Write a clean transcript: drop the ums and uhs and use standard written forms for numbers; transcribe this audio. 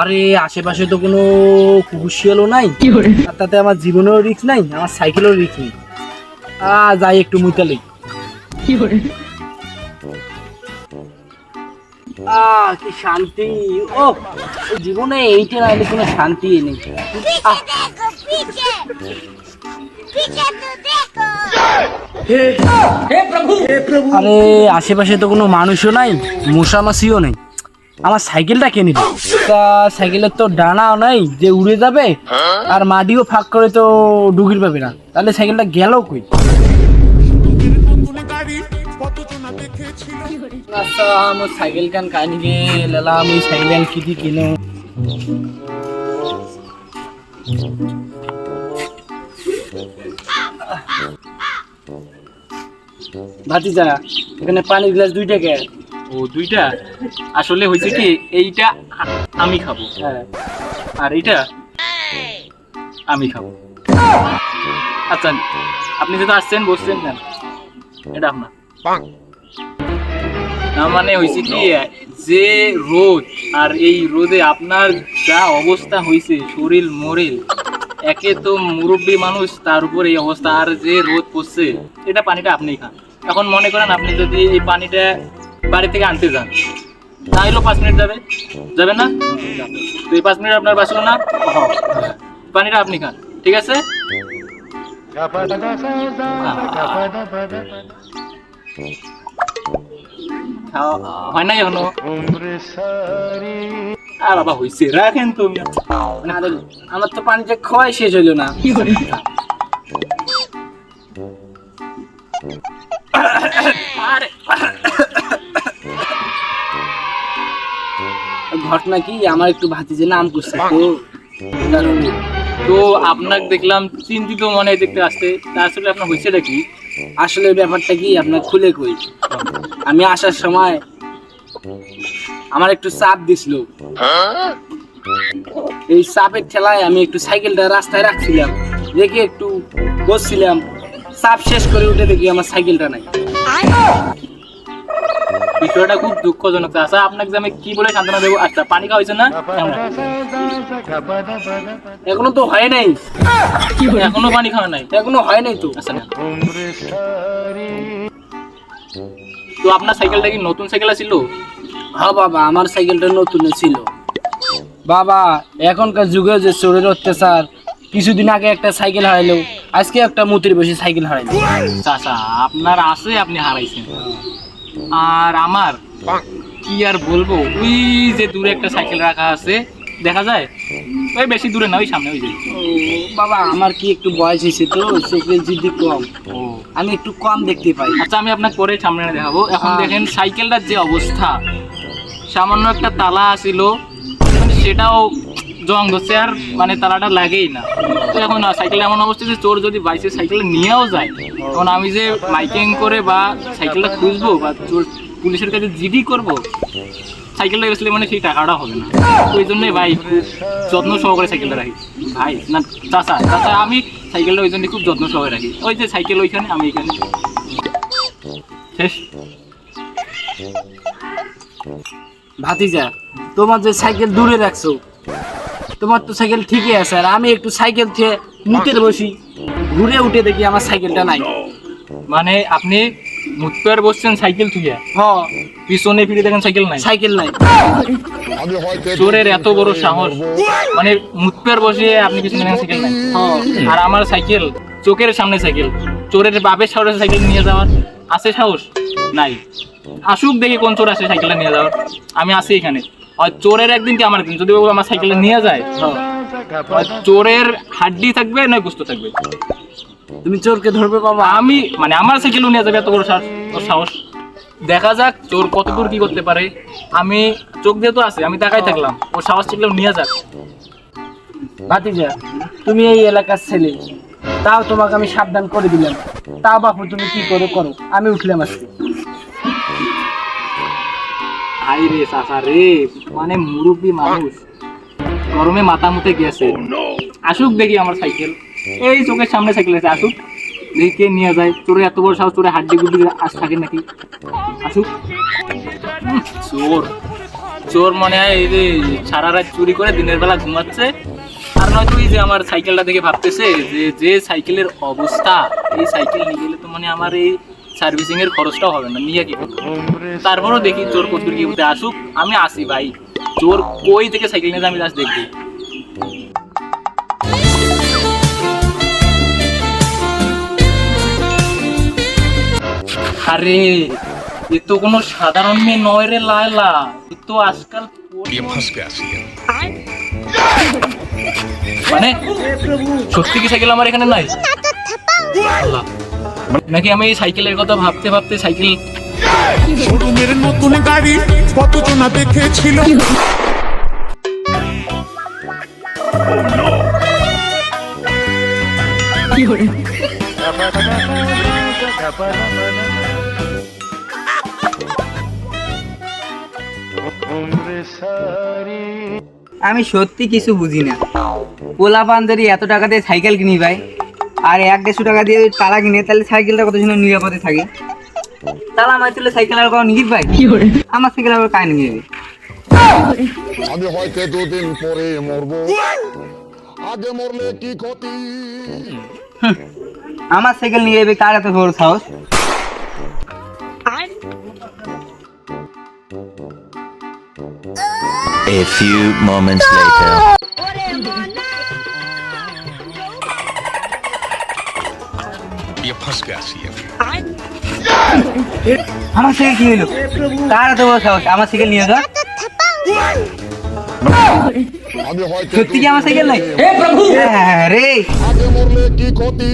আরে আশেপাশে তো কোনো কুকুর শিয়ালও নাই, আর তাতে আমার জীবনেও রিস্ক নাই, আমার সাইকেলেও রিস্ক নেই। যাই একটু মুইতালি। কি শান্তি! ও জীবনে এইটা নাইলে কোনো শান্তি নেই। আরে আশেপাশে তো কোনো মানুষও নাই, মশামাছিও নেই, আমার সাইকেলটা কে নিল? সাইকেলের তো ডানাও নাই যে উড়ে যাবে, আর মাটিও ফাঁক করে তো ডুগির পাবে না, তাহলে সাইকেলটা গেল কই? আচ্ছা আমার সাইকেল কান কানি গে লেলা, আমি সাইকেল কিদি কিনে ভাতিজা, এখানে পানির গ্লাস 2টা কে? ও 2টা? আসলে হয়েছে কি, এইটা আমি খাবো, আর এইটা আমি খাবো। আচ্ছা আপনি যেটা আসছেন বসছেন না, এটা আপনার না। মানে হয়েছে কি, যে রোদ, আর এই রোদে আপনার যা অবস্থা হয়েছে, শরীর মরিল, একে তো মুরব্বী মানুষ, তার উপর এই অবস্থা, আর যে রোদ পড়ছে, এটা পানিটা আপনিই খান। এখন মনে করেন আপনি যদি এই পানিটা বাড়ি থেকে আনতে যান, তাহলেও 5 মিনিট যাবে না? তো এই 5 মিনিট আপনার বাঁচলো না, পানিটা আপনি খান, ঠিক আছে? হয় নাই এখনো? আর বাবা হয়েছে, রাখেন তুমি। আমার তো পানিটা খাওয়াই শেষ হইলো না। ঘটনা কি, আমার একটু ভাতিজে নাম করছে তো আপনাকে দেখলাম চিন্তিত মনে দেখতে আসতে, তা আসলে আপনার হয়েছেটা কি? আসলে ব্যাপারটা কি আপনার খুলে কই, আমি আসার সময় আমার একটু চাপ দিছিল, এই চাপের ঠেলায় আমি একটু সাইকেলটা রাস্তায় রাখছিলাম, রেখে একটু বসছিলাম, চাপ শেষ করে উঠে দেখি আমার সাইকেলটা নাই। বিষয়টা খুব দুঃখজনক। আচ্ছা আপনাকে যে আমি কি বলে সান্ত্বনা দেবো? আচ্ছা পানি খাওয়া হয়েছে না? এখনো তো হয় নাই। এখনো পানি খাওয়া নাই? এখনো হয় নাই তো। আচ্ছা না, তো আপনার সাইকেলটা কি নতুন সাইকেল ছিল? হ্যাঁ বাবা, আমার সাইকেলটা নতুন ছিল বাবা। এখনকার যুগে যে চোরের অত্যাচার, কিছুদিন আগে একটা সাইকেল হারাইলো, আজকে একটা মুতির বসে সাইকেল হারাইলো। আচ্ছা আপনার আছে, আপনি হারাইছেন, আর আমার কি আর বলবো, ওই যে দূরে একটা সাইকেল রাখা আছে, দেখা যায়, ওই বেশি দূরে না, ওই সামনে, ওই যে। বাবা আমার কি একটু বয়স হয়েছে তো, চোখের জিদি কম, আমি একটু কম দেখতে পাই। আচ্ছা আমি আপনাকে পরে সামনে দেখাবো। এখন দেখেন সাইকেলটার যে অবস্থা, সামান্য একটা তালা ছিল, সেটাও জং ধরছে, আর মানে তালাটা লাগেই না। তো এখন সাইকেল এমন অবস্থা যে চোর যদি বাইসে সাইকেল নিয়েও যায়, তখন আমি যে মাইকিং করে বা সাইকেলটা খুঁজবো বা চোর পুলিশের কাছে জিডি করবো, সাইকেলটা গেছিলে মানে সেই টাকাটা হবে না। ওই জন্যই ভাই খুব যত্ন সহকারে সাইকেলটা রাখি ভাই। না চাচা, আমি সাইকেলটা ওই জন্য খুব যত্ন সহকারে রাখি। ওই যে সাইকেল ওইখানে, আমি এখানে, শেষ। ভাতিজা, তোমার যে সাইকেল দূরে রাখছো, তোমার তো সাইকেল ঠিকই আছে, আর আমি একটু সাইকেল থেকে মুতের বসি, ঘুরে উঠে দেখি আমার সাইকেলটা নাই। মানে আপনি মুতপের বসছেন সাইকেল থেকে, হ্যাঁ, পিছনে ফিরে দেখেন সাইকেল নাই? সাইকেল নাই। চোরের এত বড় সাহস, মানে মুতপের বসে আপনি পিছনে দেখেন সাইকেল নাই। আর আমার সাইকেল চোখের সামনে সাইকেল, চোরের বাপের সাহসে সাইকেল নিয়ে যাওয়ার আছে সাহস নাই? আসুক দেখি কোন চোর আসে সাইকেলটা নিয়ে যাওয়ার, আমি আসি এখানে। আর চোরের একদিন কি আমার একদিন, যদি আমার সাইকেলটা নিয়ে যায়, চোরের হাড্ডি থাকবে নয় গুস্ত থাকবে। তুমি চোরকে ধরবে বাবা? আমি মানে আমার সাইকেলও নিয়ে যাবে, এত বড় সাহস। দেখা যাক চোর কতদূর কি করতে পারে। আমি চোখ দিয়ে তো আছে, আমি তাকাই থাকলাম, ও সাহস থাকলেও নিয়ে যাক। ভাতিজা, তুমি এই এলাকার ছেলে, তাও তোমাকে আমি সাবধান করে দিলাম, তাও বাপু তুমি কি করে করো, আমি উঠলাম আজকে। ভাই রে চাচা রে, মানে মুরব্বী মানুষ, গরমে মাথা মুতে গেছে, আসুক দেখি আমার সাইকেল, এই চোখের সামনে সাইকেল আছে, আসুক দেখি কে নিয়ে যায়। চোরে এত বড় সাহস, চোরে হাড্ডি গুড্ডি আজ থাকে নাকি, আসুক। চোর চোর মনে হয় এই যে সারা রাত চুরি করে দিনের বেলা ঘুমাচ্ছে, আর নয়তো এই যে আমার সাইকেলটা দেখে ভাবতেছে যে যে সাইকেলের অবস্থা, এই সাইকেল নিয়ে গেলে তো মানে আমার এই সার্ভিসিং এর খরচটাও হবে না, নিয়ে কি করবো। তারপরও দেখি চোর কদ্দুর কি বলতে, আসুক আমি আসি ভাই, চোর কই থেকে সাইকেল নিয়ে যায় আমি জাস্ট দেখবো। আরে এ তো কোনো সাধারণ মেয়ে নয় রে লায়লা, এ তো আজকাল মানে সত্যি কি সাইকেল আমার এখানে নাই? আল্লাহ, নাকি আমি এই সাইকেলের কথা ভাবতে ভাবতে সাইকেল শোরুমের নতুন গাড়ি কতজন দেখেছিল। আমি সত্যি কিছু বুঝি না, পোলা পাঞ্জারি এত টাকা দিয়ে সাইকেল কিনি ভাই, আর 100-150 টাকা দিয়ে তালা কিনে, তাহলে সাইকেলটা কত সময় নিরাপদে থাকে। তালা মাই তুলে সাইকেল আর কোনো নিগির ভাই, আমার সাইকেল আবার কায় নিয়ে যাবে। আমি হয়তো 2 দিন পরে মরবো, আগে মরলে কি ক্ষতি। আমার সাইকেল নিয়ে যাবে, কার এত বড় সাহস। A few moments later. আমার সাইকেল কি হলো, কার এত বড় সাহস আমার সাইকেল নিয়ে যা। আমি হয়তো সত্যি কি আমার সাইকেল নাই? হে প্রভু, রে আগে মরলে কি ক্ষতি।